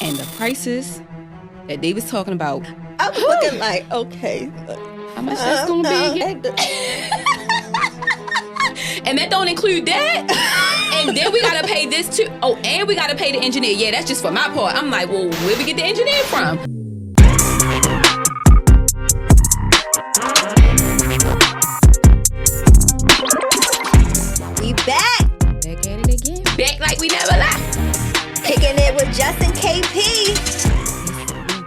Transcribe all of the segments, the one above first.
And the prices that they was talking about. I was looking like, okay. How much that's going to be? And that don't include that. And then we got to pay this too. Oh, and we got to pay the engineer. Yeah, that's just for my part. I'm like, well, where we get the engineer from? We back. Back at it again. Back like we never left. Kicking it with Justin KP.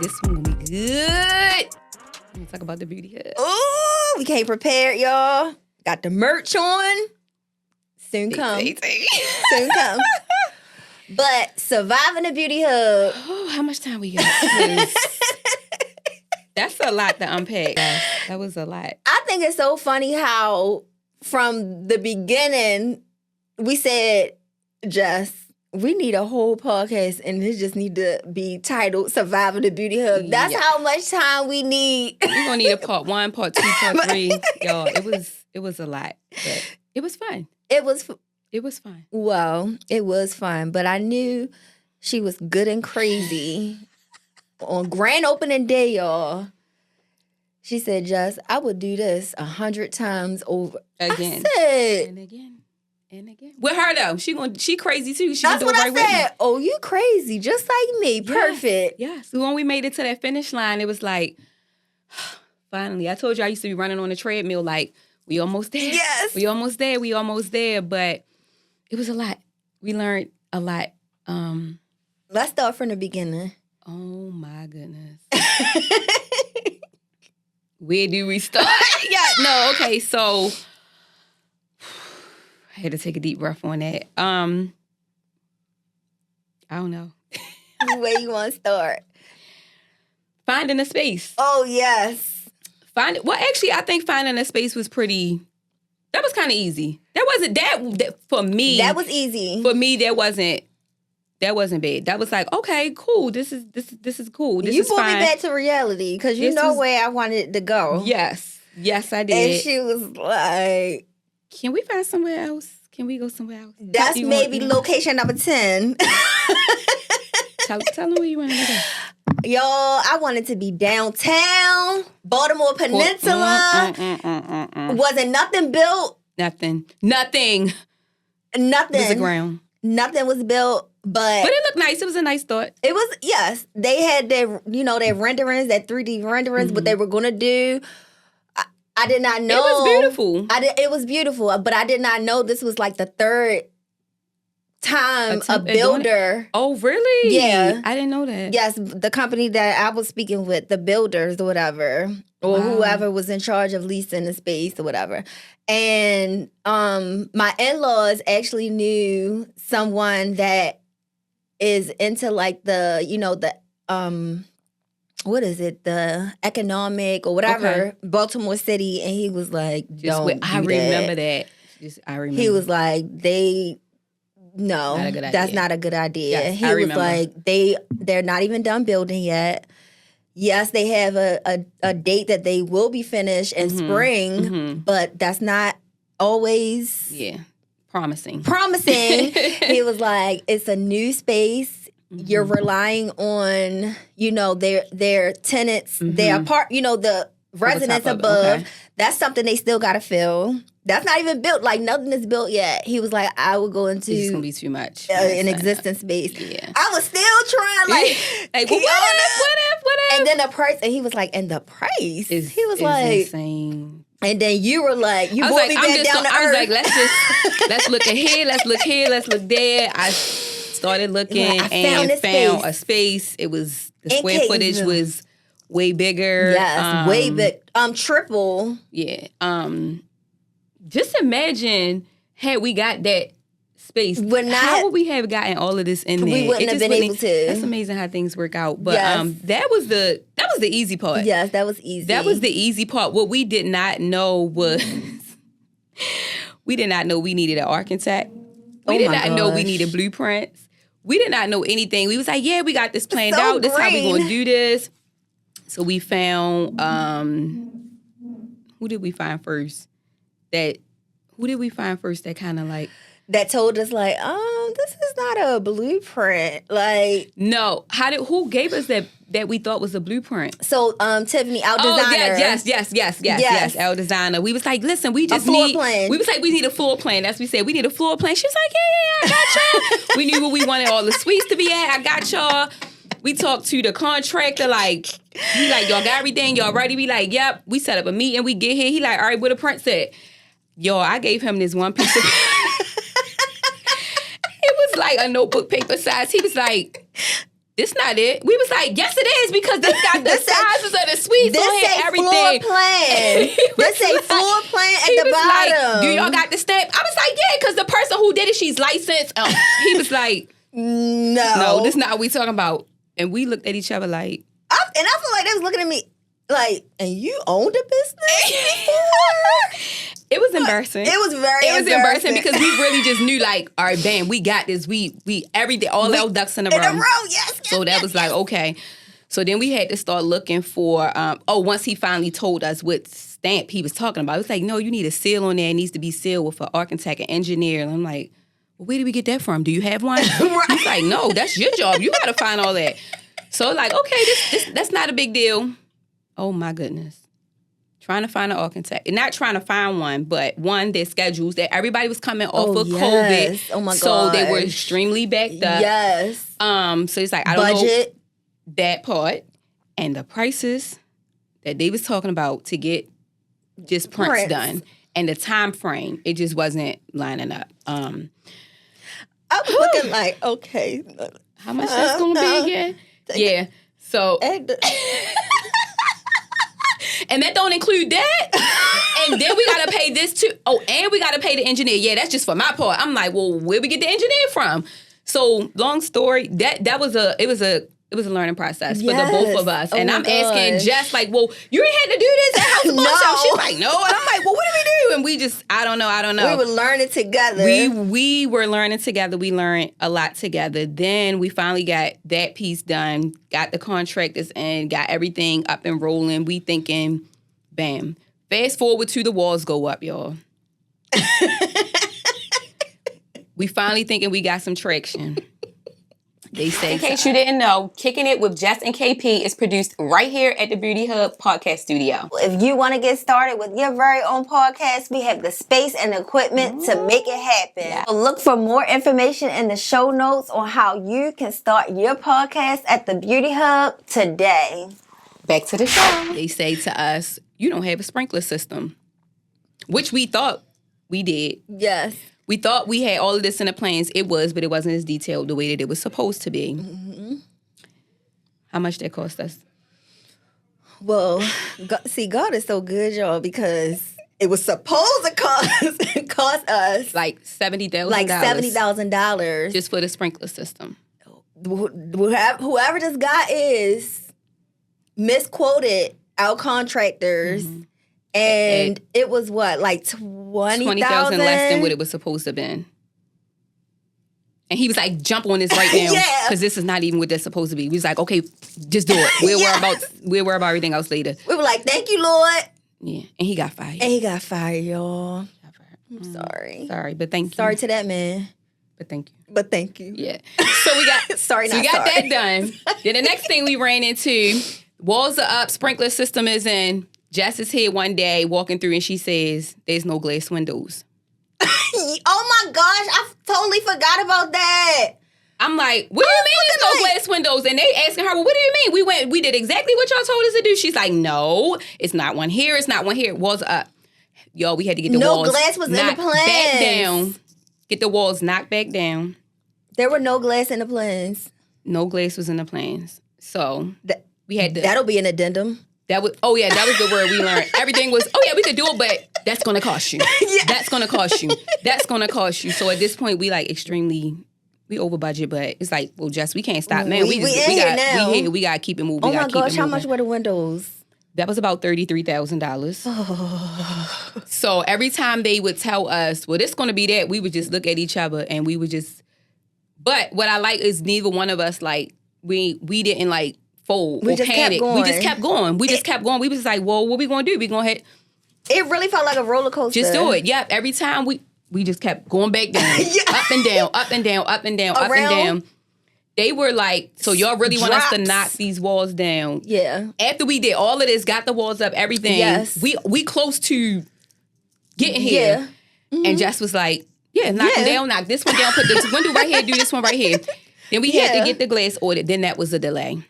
This one gonna be good. Let me talk about the beauty hub. Ooh, we came prepared, y'all. Got the merch on. Soon come. Soon come. But surviving the beauty hub. Oh, how much time we got? That's a lot to unpack. That was a lot. I think it's so funny how from the beginning we said, Jess, we need a whole podcast and it just need to be titled Surviving the Beauty Hub. That's how much time we need. We're gonna need a part 1, part 2, part 3. Y'all, it was a lot. But it was fun. It was fun. Well, it was fun. But I knew she was good and crazy. On grand opening day, y'all. She said, Jess, I would do this 100 times over. Again. I said, and again. And again. With her though. She crazy too. She that's what I said. Oh, you crazy. Just like me. Perfect. Yes. So when we made it to that finish line, it was like, finally. I told you I used to be running on the treadmill like, we almost there. Yes. We almost there. But it was a lot. We learned a lot. Let's start from the beginning. Oh my goodness. Where do we start? Okay, so I had to take a deep breath on that. I don't know. Where you want to start? Finding a space. Oh, yes. Actually, I think finding a space was that was kind of easy. That wasn't, that for me. That was easy. For me, that wasn't bad. That was like, okay, cool. This is cool. This you is brought fine. me back to reality because you know where I wanted it to go. Yes, I did. And she was like, can we find somewhere else? Can we go somewhere else? That's maybe location number 10. Tell them where you want to go. Y'all, I wanted to be downtown, Baltimore Peninsula. Wasn't nothing built. Nothing. Nothing. It was the ground. Nothing was built. But it looked nice. It was a nice thought. It was, yes. They had their, their renderings, that 3D renderings, what they were going to do. I did not know. It was beautiful. It was beautiful, but I did not know this was like the third time a builder. Oh, really? Yeah. I didn't know that. Yes, the company that I was speaking with, the builders or whatever, or whoever was in charge of leasing the space or whatever. And my in-laws actually knew someone that is into like the what is it? The economic or whatever, Baltimore City. And he was like, I remember that. He was like, that's not a good idea. Yes, he was like, they're not even done building yet. Yes, they have a date that they will be finished in spring, but that's not always promising. He was like, it's a new space. You're relying on, their tenants, their the residents above. Okay. That's something they still got to fill. That's not even built. Like, nothing is built yet. He was like, I would go into... It's going to be too much. An existing space. Yeah. I was still trying, like what if? And then the price, and he was like, and the price? He was like... insane. And then you were like, you brought me back down to earth. I was like, let's look ahead, let's look here, let's look there. I started looking and found a space. It was, the square footage was way bigger. Yes, way big. Triple. Yeah. Just imagine had we got that space. How would we have gotten all of this in there? We wouldn't have been able to. That's amazing how things work out. But that was the easy part. Yes, that was easy. That was the easy part. What we did not know was we did not know we needed an architect. We did not know we needed blueprints. We did not know anything. We was like, yeah, we got this planned out. This is how we going to do this. So we found, who did we find first? That kind of like that told us like, this is not a blueprint. Like, no, who gave us that we thought was a blueprint? So Tiffany, our designer. Yes, our designer. We was like, listen, we just need plan. We was like, we need a floor plan. That's what we said. We need a floor plan. She was like, yeah, I got y'all. We knew where we wanted all the suites to be at. I got y'all. We talked to the contractor, like, he like, y'all got everything, y'all ready? We like, yep. We set up a meeting, we get here. He like, all right, where the print at? Yo, I gave him this one piece of it was like a notebook paper size. He was like, this not it. We was like, yes it is, because this got the sizes of the suites. This ain't floor plan. This ain't floor plan at the bottom. Like, do y'all got the stamp? I was like, yeah, because the person who did it, she's licensed. He was like, no, this not what we talking about. And we looked at each other like, I feel like they was looking at me like, and you owned a business before? It was embarrassing. It was embarrassing because we really just knew, like, all right, bam, we got this. We every day, all our ducks in a row. Yes. So that was like, okay. So then we had to start looking for, once he finally told us what stamp he was talking about, it was like, no, you need a seal on there. It needs to be sealed with an architect and engineer. And I'm like, well, where did we get that from? Do you have one? Right. He's like, no, that's your job. You got to find all that. So like, okay, that's not a big deal. Oh my goodness. Trying to find an architect. Not trying to find one, but one that schedules that everybody was coming off of COVID. Oh my God. So they were extremely backed up. Yes. So it's like, I don't know that part. And the prices that they was talking about to get just prints done. And the time frame, it just wasn't lining up. I was looking like, okay. How much that's going to be again? Yeah. So... And that don't include that. And then we got to pay this too. Oh, and we got to pay the engineer. Yeah, that's just for my part. I'm like, well, where we get the engineer from? So long story, it was a learning process for the both of us. And I'm asking Jess, like, well, you ain't had to do this at House of Bookshelf. She's like, no. And I'm like, well, what do we do? And we just, I don't know. We were learning together. We were learning together. We learned a lot together. Then we finally got that piece done, got the contractors in, got everything up and rolling. We thinking, bam. Fast forward to the walls go up, y'all. We finally thinking we got some traction. They say, in case you didn't know, Kicking It with Jess and KP is produced right here at the Beauty Hub podcast studio. If you want to get started with your very own podcast, we have the space and equipment to make it happen. Yeah. So look for more information in the show notes on how you can start your podcast at the Beauty Hub today. Back to the show. They say to us, you don't have a sprinkler system, which we thought we did. Yes. We thought we had all of this in the plans. It was, but it wasn't as detailed the way that it was supposed to be. Mm-hmm. How much that cost us? Well, God is so good, y'all, because it was supposed to cost us like $70,000. Like $70,000 just for the sprinkler system. Whoever this guy is misquoted our contractors. Mm-hmm. And it was what, like 20,000 less than what it was supposed to have been. And he was like, jump on this right now. Because this is not even what that's supposed to be. We was like, okay, just do it. We'll worry about everything else later. We were like, thank you, Lord. Yeah. And he got fired. Y'all. I'm sorry. Sorry, but thank you. Sorry to that man. But thank you. But thank you. Yeah. So we got that done. Then the next thing we ran into, walls are up, sprinkler system is in. Jess is here one day walking through and she says, there's no glass windows. Oh my gosh, I totally forgot about that. I'm like, what do you mean there's no glass windows? And they asking her, well, what do you mean? We did exactly what y'all told us to do. She's like, no, it's not one here. It's not one here. Walls up. Yo, we had to get the walls. No glass was in the plans. Back down. Get the walls knocked back down. There were no glass in the plans. No glass was in the plans. So we had to. That'll be an addendum. That was the word we learned. Everything was, we could do it, but that's going to cost you. Yeah. That's going to cost you. That's going to cost you. So at this point, we over budget, but it's like, well, Jess, we can't stop, man. We got to keep it moving. Oh my gosh, how much were the windows? That was about $33,000. So every time they would tell us, well, this is going to be that, we would just look at each other and we would just, but what I like is neither one of us, like, we didn't like, fold or panic. We just kept going. We just kept going. We was just like, well, what we gonna do? We gonna hit. It really felt like a roller coaster. Just do it. Yep. Every time we we just kept going back down, up and down, up and down, up and down, up and down. They were like, so y'all really want us to knock these walls down? Yeah. After we did all of this, got the walls up, everything. Yes. We close to getting here. Yeah. And Jess was like, knock them down, knock this one down, put this window right here, do this one right here. Then we had to get the glass ordered. Then that was a delay.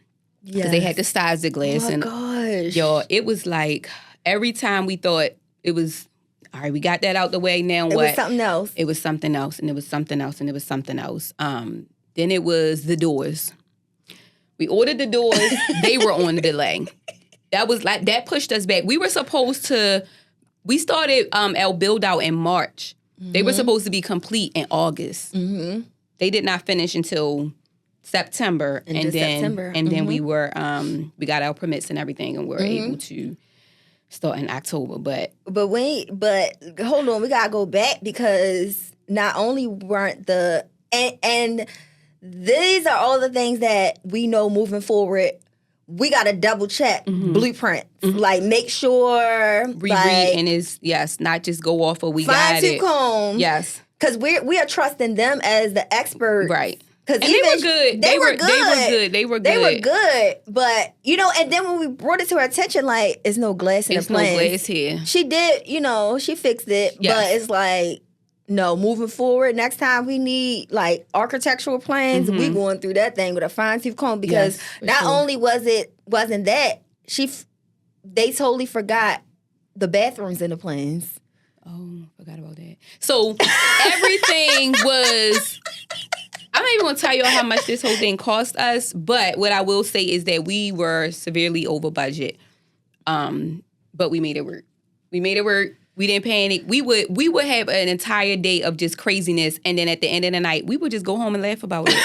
Because they had to size the glass. Oh, my gosh. Y'all, it was like, every time we thought it was, all right, we got that out the way, now what? It was something else. It was something else, and it was something else, and it was something else. Then it was the doors. We ordered the doors. They were on the delay. That was like, that pushed us back. We were supposed to, we started our build out in March. Mm-hmm. They were supposed to be complete in August. Mm-hmm. They did not finish until September. And then we were, we got our permits and everything, and we were able to start in October. But hold on, we gotta go back, because not only weren't the, and these are all the things that we know moving forward. We got to double check blueprints. Like, make sure. Reread, and is, not just go off of we got it. Fine-tooth comb. Yes. Because we are trusting them as the experts. Right. And they were good. They were good. They were good. But, and then when we brought it to her attention, like, it's no glass in the plans. There's no glass here. She did, she fixed it. Yes. But it's like, no, moving forward, next time we need, like, architectural plans, we going through that thing with a fine-tooth comb, because not only wasn't that, they totally forgot the bathrooms in the plans. Oh, forgot about that. So everything was, I'm not even going to tell y'all how much this whole thing cost us, but what I will say is that we were severely over budget, but we made it work. We didn't panic. We would have an entire day of just craziness, and then at the end of the night, we would just go home and laugh about it.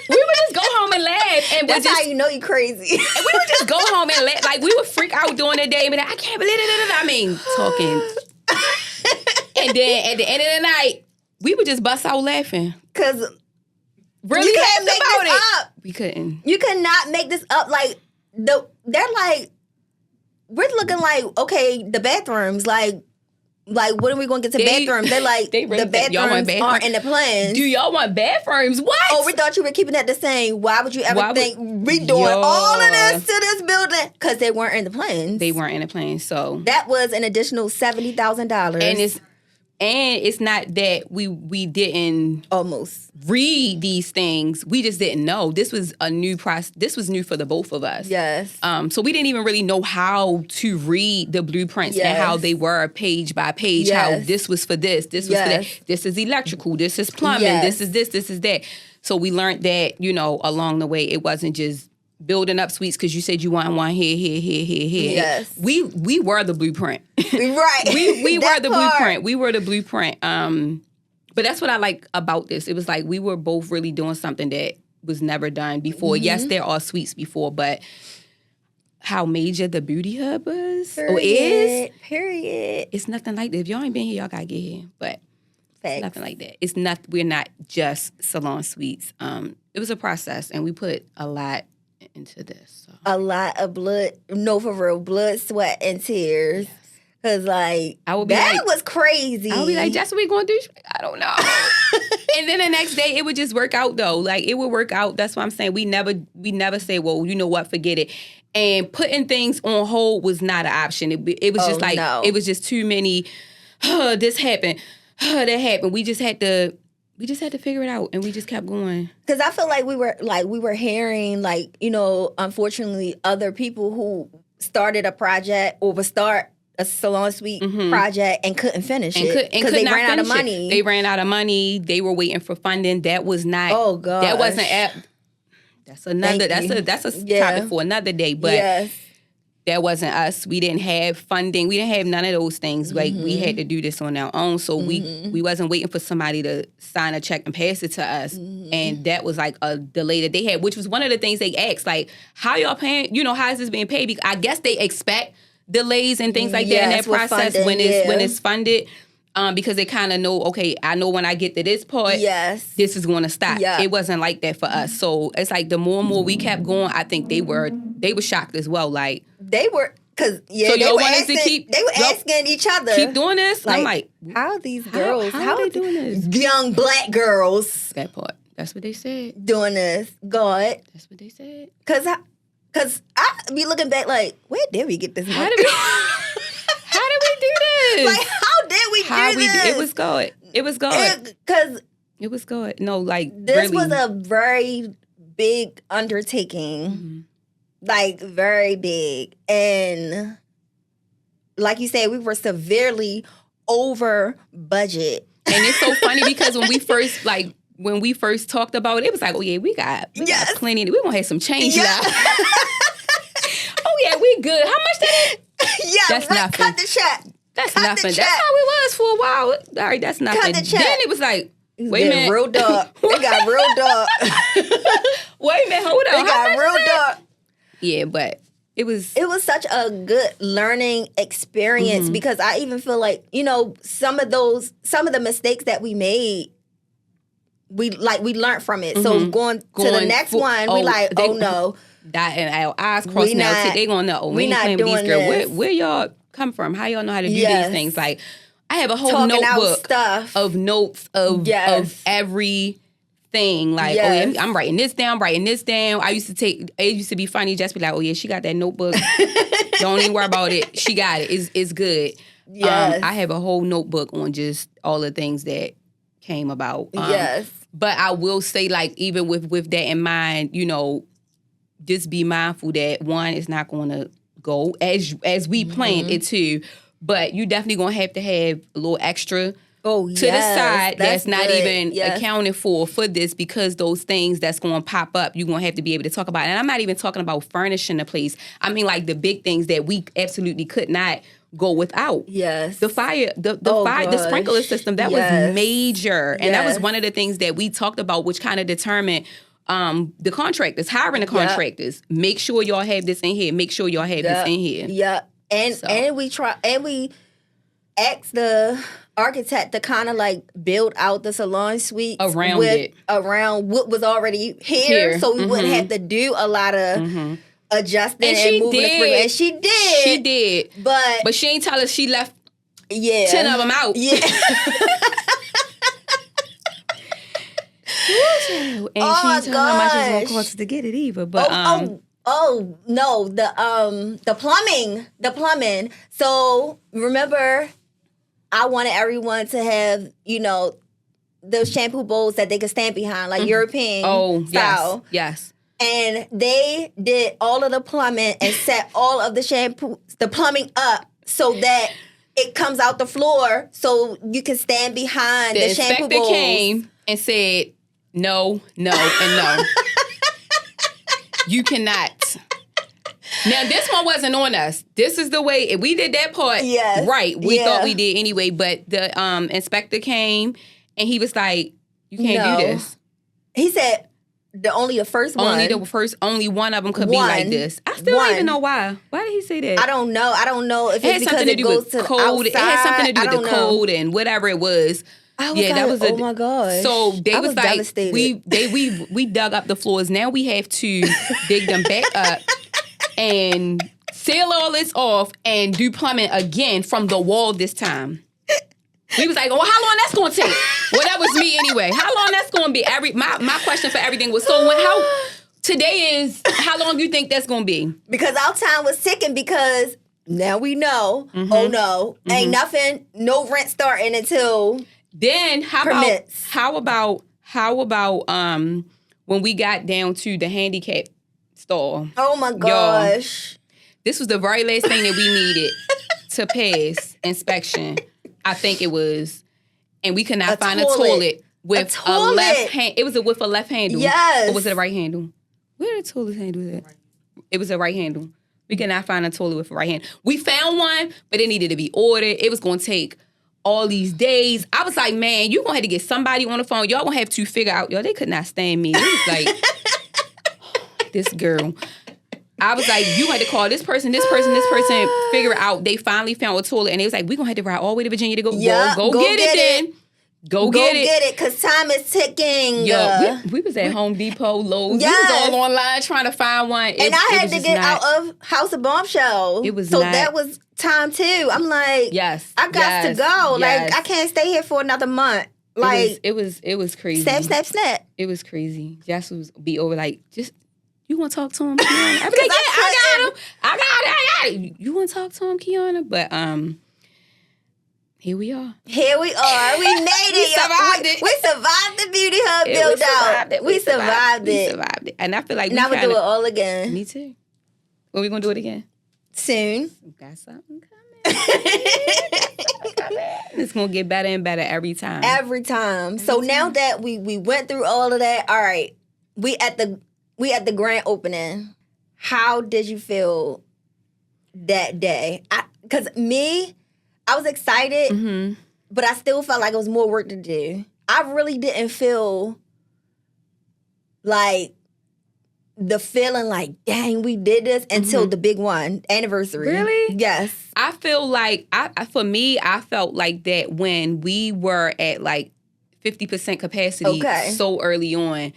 We would just go home and laugh, and that's how you know you're crazy. And we would just go home and laugh. Like, we would freak out during the day, and be like, I can't believe it. I mean, talking. And then at the end of the night, we would just bust out laughing. Because really, you can't make this up. We couldn't. You cannot make this up. Like, they're like, we're looking like, okay, the bathrooms, like when are we going to get to bathrooms? They're like, the bathrooms aren't in the plans. Do y'all want bathrooms? What? Oh, we thought you were keeping that the same. Why would you ever think we doing all of this to this building? Because they weren't in the plans. They weren't in the plans, so. That was an additional $70,000. And it's not that we didn't almost read these things. We just didn't know. This was a new process. This was new for the both of us. Yes. So we didn't even really know how to read the blueprints and how they were page by page. Yes. How this was for this was for that. This is electrical. This is plumbing. This is this. This is that. So we learned that, along the way, it wasn't just building up suites because you said you want one here. Yes. We were the blueprint. Right. we were the blueprint. We were the blueprint. But that's what I like about this. It was like we were both really doing something that was never done before. Mm-hmm. Yes, there are suites before, but how major the Beauty Hub was or is. Period. It's nothing like that. If y'all ain't been here, y'all gotta get here. But it's nothing like that. It's not. We're not just salon suites. It was a process, and we put a lot into this. So. A lot of blood, no, for real, blood, sweat, and tears. Yes. Cause like that was crazy. I would be like, Jess, what we gonna do? I don't know. And then the next day, it would just work out though. Like it would work out. That's what I'm saying. We never say, well, you know what, forget it. And putting things on hold was not an option. It was just like it was just too many. This happened. That happened. We just had to figure it out, and we just kept going. Because I feel like we were hearing, like, unfortunately, other people who started a project or would start a salon suite project and couldn't finish it because they ran out of money. They ran out of money. They were waiting for funding. That was not. Oh God. That wasn't. That's another. That's a topic for another day. But that wasn't us. We didn't have funding. We didn't have none of those things. Like we had to do this on our own. So we wasn't waiting for somebody to sign a check and pass it to us. And that was like a delay that they had, which was one of the things they asked, like, how y'all paying? How is this being paid? Because I guess they expect delays and things like that in that process funding, when it's funded. Because they kind of know, okay, I know when I get to this part, this is going to stop. Yeah. It wasn't like that for us. So it's like the more and more we kept going, I think they were shocked as well. Like they were, Cause so they were asking each other, keep doing this. Like, I'm like, how are these girls? How are they doing this? Young black girls. That part. That's what they said. Doing this. God. That's what they said. Cause I be looking back like, where did we get this money? How did we do this? Like, how did we do this? It was good. It was good. Because it was good. No, like this really. was a very big undertaking. Mm-hmm. Like, very big. And like you said, we were severely over budget. And it's so funny because when we first talked about it, it was like, oh yeah, we got plenty. We gonna have some change left. Oh yeah, we good. How much that is? Yeah, that's nothing. Cut the check. That's nothing. That's how it was for a while. All right, that's nothing. Cut the check. Then it was like, wait a minute. Real dark. It got real dark. Wait a minute, hold on. It got real dark. Yeah, but it was such a good learning experience because I even feel like, some of the mistakes that we made, we learned from it. So going to the next one, we like, oh no. That and our eyes crossed now. They gonna know. We ain't playing with these girls. Where y'all come from? How y'all know how to do these things? Like, I have a whole notebook of notes of everything. Like, oh yeah, I'm writing this down. It used to be funny. Just be like, oh yeah, she got that notebook. Don't even worry about it. She got it. It's good. Yes. I have a whole notebook on just all the things that came about. Yes. But I will say, like, even with that in mind, just be mindful that one is not going to go as we planned it to, but you definitely going to have a little extra to the side that's not even accounted for this, because those things that's going to pop up, you're going to have to be able to talk about. And I'm not even talking about furnishing the place. I mean, like, the big things that we absolutely could not go without. Yes. The fire, the sprinkler system, that was major. And that was one of the things that we talked about, which kind of determined the contractors, hiring the contractors. Make sure y'all have this in here. Make sure y'all have this in here. Yeah. And we asked the architect to kind of like build out the salon suite around what was already here. So we wouldn't have to do a lot of adjusting and moving the spring. And she did. She did. But she ain't tell us she left 10 of them out. Yeah. And she ain't telling how much it's gonna cost to get it either. But no, the plumbing. So remember, I wanted everyone to have, those shampoo bowls that they could stand behind, like European style. Yes. And they did all of the plumbing and set all of the plumbing up so that it comes out the floor so you can stand behind the shampoo bowls. The inspector came and said, no, and no. You cannot. Now, this one wasn't on us. This is the way, we did that part right. We thought we did anyway, but the inspector came and he was like, you can't do this. He said, only one of them could be like this. I still don't even know why. Why did he say that? I don't know if it's because it goes to the outside. It had something to do with the code and whatever it was. That was oh my gosh. So they was like, devastated. we dug up the floors. Now we have to dig them back up and seal all this off and do plumbing again from the wall this time. We was like, well, how long that's going to take? Well, that was me anyway. How long that's going to be? My question for everything was, today is, how long do you think that's going to be? Because our time was ticking because now we know, ain't nothing, no rent starting until then how about when we got down to the handicap stall? Oh my gosh. Y'all, this was the very last thing that we needed to pass inspection. I think it was, and we could not find a toilet with a left hand. It was with a left handle. Yes. Or was it a right handle? Where the toilet handle was at? It was a right handle. We could not find a toilet with a right hand. We found one, but it needed to be ordered. It was going to take all these days. I was like, man, you're going to have to get somebody on the phone. Y'all going to have to figure out, they could not stand me. It was like, this girl. I was like, you had to call this person, figure it out. They finally found a toilet, and they was like, we're going to have to ride all the way to Virginia to go get it then. Go get it, because time is ticking. Yo, we was at Home Depot, Lowe's. Yes. We was all online trying to find one. And I had to get out of House of Bombshell. It was so not, that was time too. I'm like, yes, I got to go. Yes. Like, I can't stay here for another month. Like, it was crazy. Snap. It was crazy. Jess was be over like, just, you want to talk to him, Kiana? I'd be like, yeah, I got him. You want to talk to him, Kiana? But here we are. We made it. We survived the beauty hub build out. We survived it. And I feel like now we do it all again. Me too. When we gonna do it again? Soon. Got something coming. It's gonna get better and better every time. Every time. So now that we went through all of that, all right. We at the grand opening. How did you feel that day? Because I was excited, but I still felt like it was more work to do. I really didn't feel like the feeling like, dang, we did this until the big one, anniversary. Really? Yes. I feel like, for me, I felt like that when we were at like 50% capacity so early on,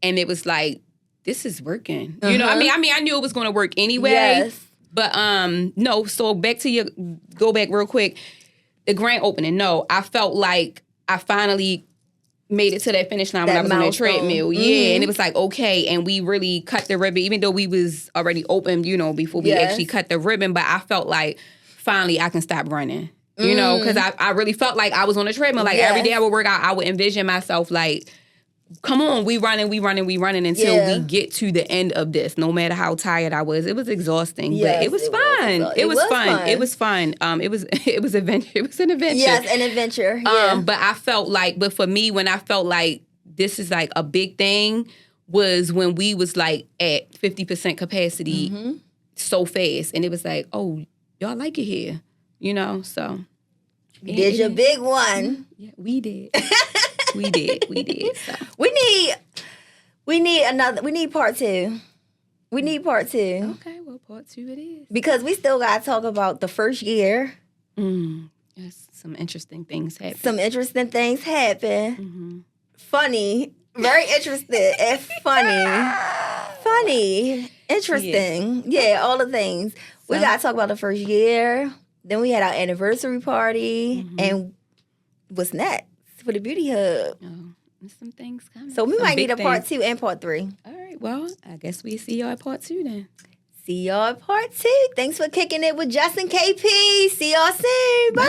and it was like, this is working. You know, I mean, I knew it was going to work anyway. Yes. But no, so go back real quick. The grand opening, no, I felt like I finally made it to that finish line when I was on the treadmill. Yeah, and it was like, okay, and we really cut the ribbon, even though we was already open, you know, before we actually cut the ribbon, but I felt like finally I can stop running, you know, because I really felt like I was on the treadmill. Like every day I would work out, I would envision myself like, come on, we running until we get to the end of this, no matter how tired I was. It was exhausting, but it was fun. It was fun. It was fun. It was adventure. It was an adventure. Yes, an adventure. Yeah. But I felt like, but for me, when I felt like this is like a big thing, was when we was like at 50% capacity so fast, and it was like, oh, y'all like it here, you know? So did your big one? Yeah, we did. We did. So. We need part two. We need part two. Okay, well, part two it is. Because we still got to talk about the first year. Yes, some interesting things happened. Funny. Very interesting and funny. Interesting. Yeah, all the things. We got to talk about the first year. Then we had our anniversary party. And what's next? For the beauty hub. There's some things coming. So we might need a part 2 and part 3. All right. Well, I guess we see y'all at part 2 then. See y'all at part 2. Thanks for kicking it with Jess and KP. See y'all soon. Bye.